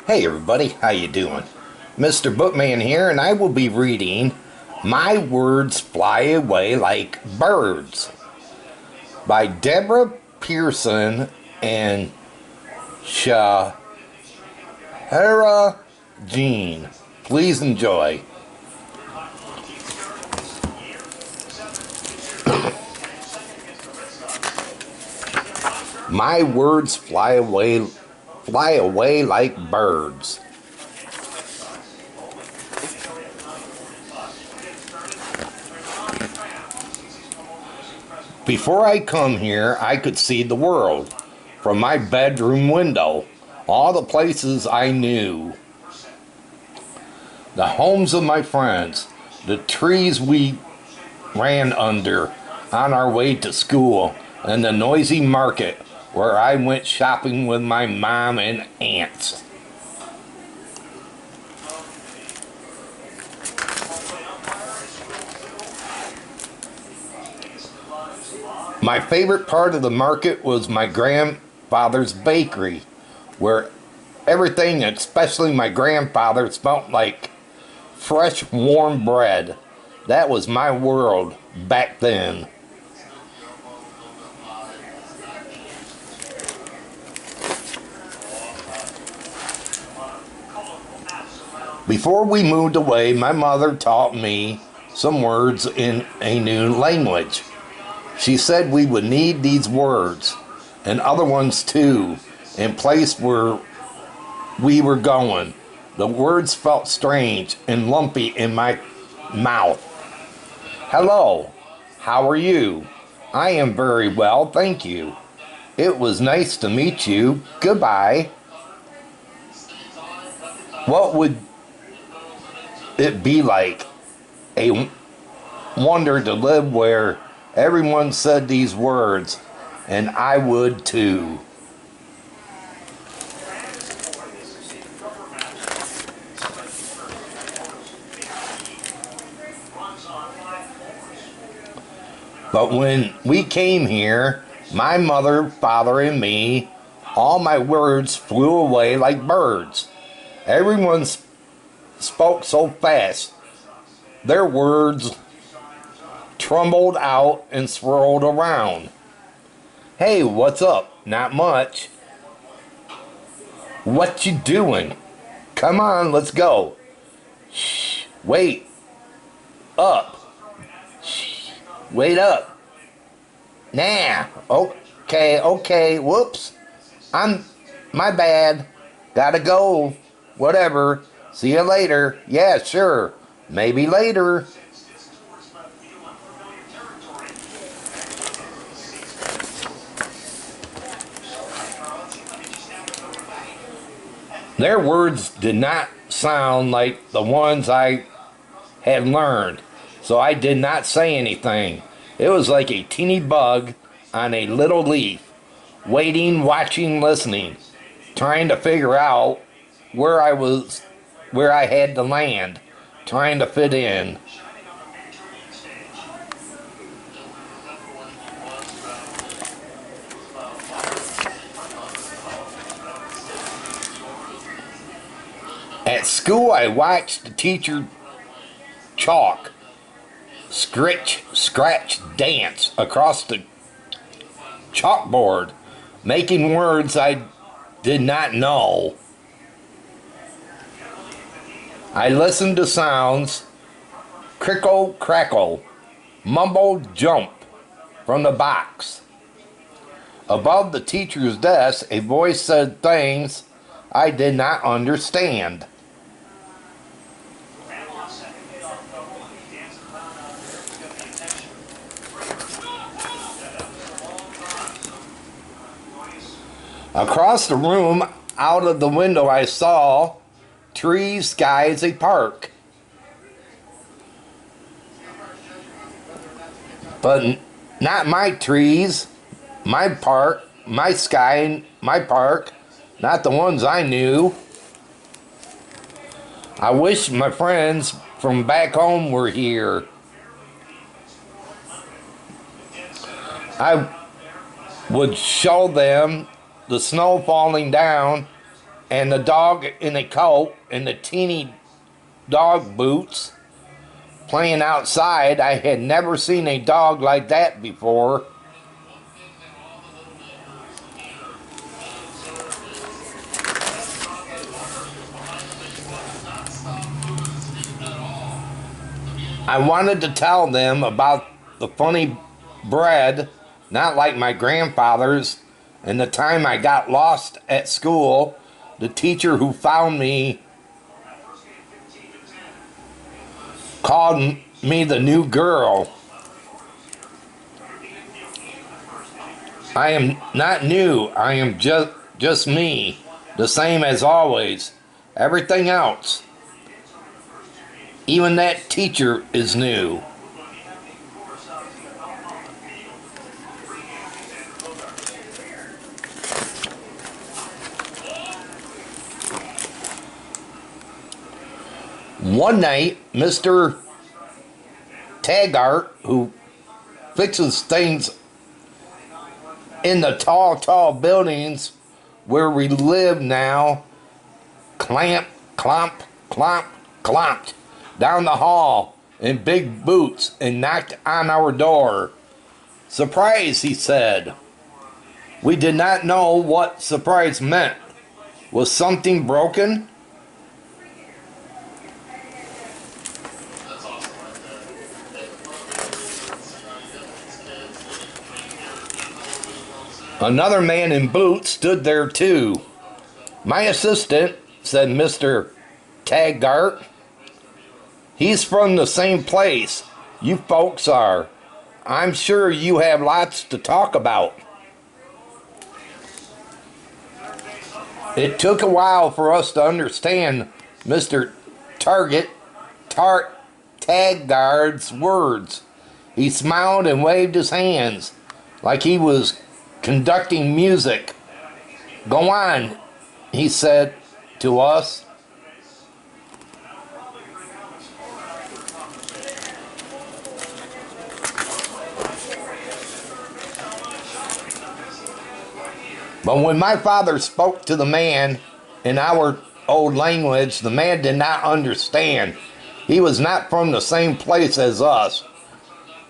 Hey everybody, how you doing? Mr. Bookman here, and I will be reading My Words Fly Away Like Birds by Debora Pearson and Shrija Jain. Please enjoy. My words fly away like birds. Before I come here, I could see the world from my bedroom window, all the places I knew, the homes of my friends, the trees we ran under on our way to school, and the noisy market where I went shopping with my mom and aunts. My favorite part of the market was my grandfather's bakery, where everything, especially my grandfather, smelled like fresh, warm bread. That was my world back then. Before we moved away, my mother taught me some words in a new language. She said we would need these words, and other ones too, in place where we were going. The words felt strange and lumpy in my mouth. Hello, how are you? I am very well, thank you. It was nice to meet you. Goodbye. What would it be like? A wonder to live where everyone said these words, and I would too. But when we came here, my mother, father, and me, all my words flew away like birds. Everyone spoke so fast, their words trumbled out and swirled around. Hey, what's up? Not much. What you doing? Come on, let's go. Shh, wait up. Shh, wait up. Nah, okay, whoops. My bad. Gotta go. Whatever. See you later. Yeah, sure. Maybe later. Their words did not sound like the ones I had learned, so I did not say anything. It was like a teeny bug on a little leaf, waiting, watching, listening, trying to figure out where I had to land, trying to fit in. At school, I watched the teacher chalk, scratch, dance across the chalkboard, making words I did not know. I listened to sounds, crickle, crackle, mumble, jump from the box. Above the teacher's desk, a voice said things I did not understand. Across the room, out of the window, I saw trees, skies, a park. But not my trees, my park, my sky, my park, not the ones I knew. I wish my friends from back home were here. I would show them the snow falling down and the dog in a coat and the teeny dog boots playing outside. I had never seen a dog like that before. I wanted to tell them about the funny bread, not like my grandfather's, and the time I got lost at school. The teacher who found me called me the new girl. I am not new. I am just me, the same as always. Everything else, even that teacher, is new. One night, Mr. Taggart, who fixes things in the tall buildings where we live now, clomped down the hall in big boots and knocked on our door. "Surprise," he said. We did not know what surprise meant. Was something broken? Another man in boots stood there too. "My assistant," said Mr. Taggart. "He's from the same place you folks are. I'm sure you have lots to talk about." It took a while for us to understand Mr. Taggart's words. He smiled and waved his hands like he was conducting music. "Go on," he said to us. But when my father spoke to the man in our old language, the man did not understand. He was not from the same place as us.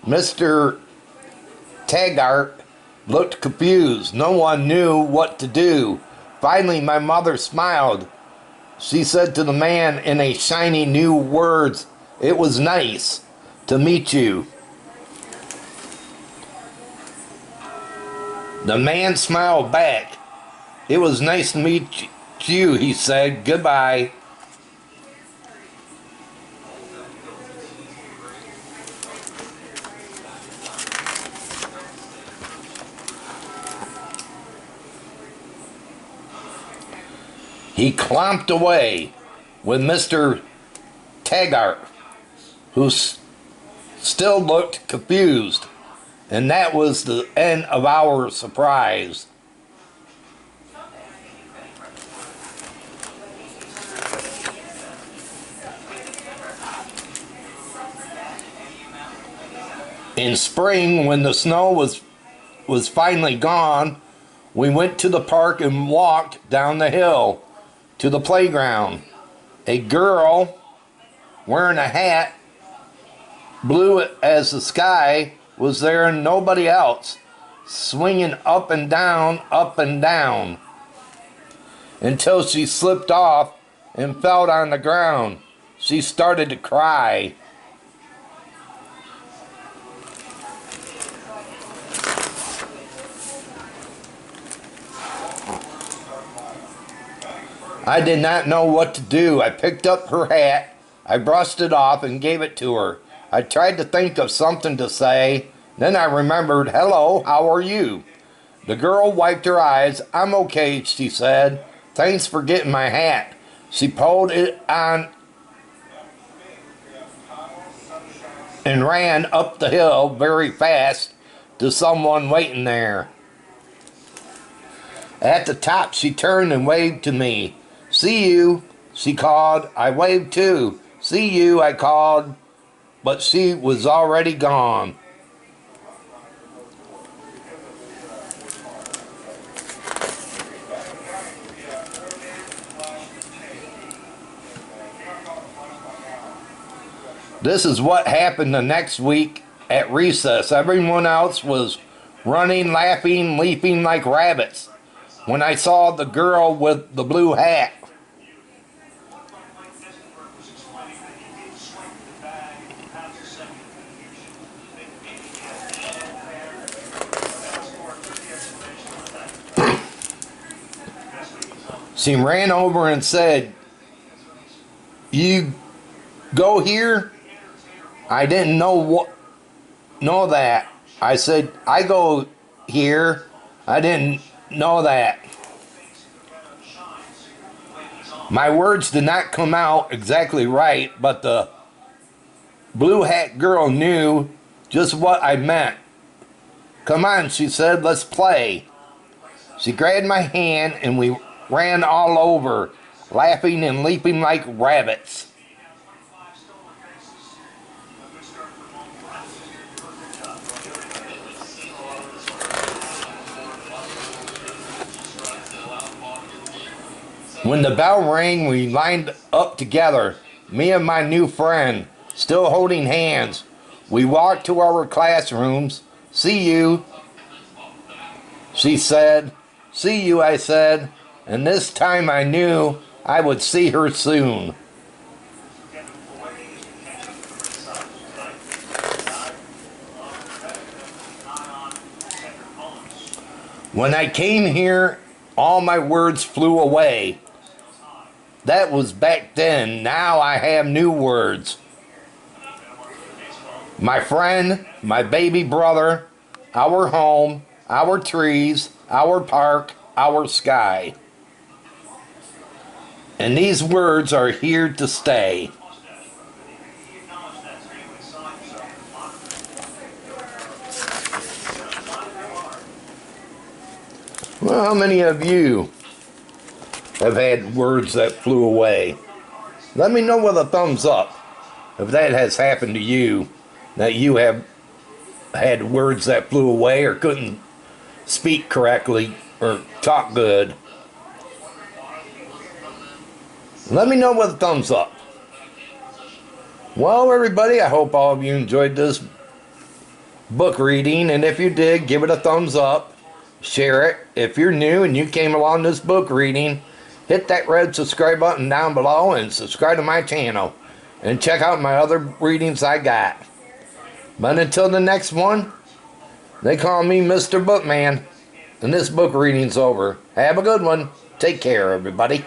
Mr. Taggart looked confused. No one knew what to do. Finally, my mother smiled. She said to the man in a shiny new words, "It was nice to meet you." The man smiled back. "It was nice to meet you," he said. "Goodbye." He clomped away with Mr. Taggart, who still looked confused, and that was the end of our surprise. In spring, when the snow was finally gone, we went to the park and walked down the hill to the playground. A girl wearing a hat, blue as the sky, was there, and nobody else, swinging up and down, until she slipped off and fell on the ground. She started to cry. I did not know what to do. I picked up her hat, I brushed it off and gave it to her. I tried to think of something to say. Then I remembered, "Hello, how are you?" The girl wiped her eyes. "I'm okay," she said. "Thanks for getting my hat." She pulled it on and ran up the hill very fast to someone waiting there. At the top, she turned and waved to me. "See you," she called. I waved too. "See you," I called, but she was already gone. This is what happened the next week at recess. Everyone else was running, laughing, leaping like rabbits when I saw the girl with the blue hat. She ran over and said, "You go here?" I didn't know that. I said, "I go here." I didn't know that. My words did not come out exactly right, but the blue hat girl knew just what I meant. "Come on," she said, "let's play." She grabbed my hand and we ran all over, laughing and leaping like rabbits. When the bell rang, we lined up together, me and my new friend, still holding hands. We walked to our classrooms. "See you," she said. "See you," I said, and this time I knew I would see her soon. When I came here, all my words flew away. That was back then. Now I have new words. My friend, my baby brother, our home, our trees, our park, our sky. And these words are here to stay. Well, how many of you have had words that flew away? Let me know with a thumbs up if that has happened to you, that you have had words that flew away or couldn't speak correctly or talk good. Let me know with a thumbs up. Well, everybody, I hope all of you enjoyed this book reading, and if you did, give it a thumbs up. Share it. If you're new and you came along this book reading, hit that red subscribe button down below and subscribe to my channel. And check out my other readings I got. But until the next one, they call me Mr. Bookman. And this book reading's over. Have a good one. Take care, everybody.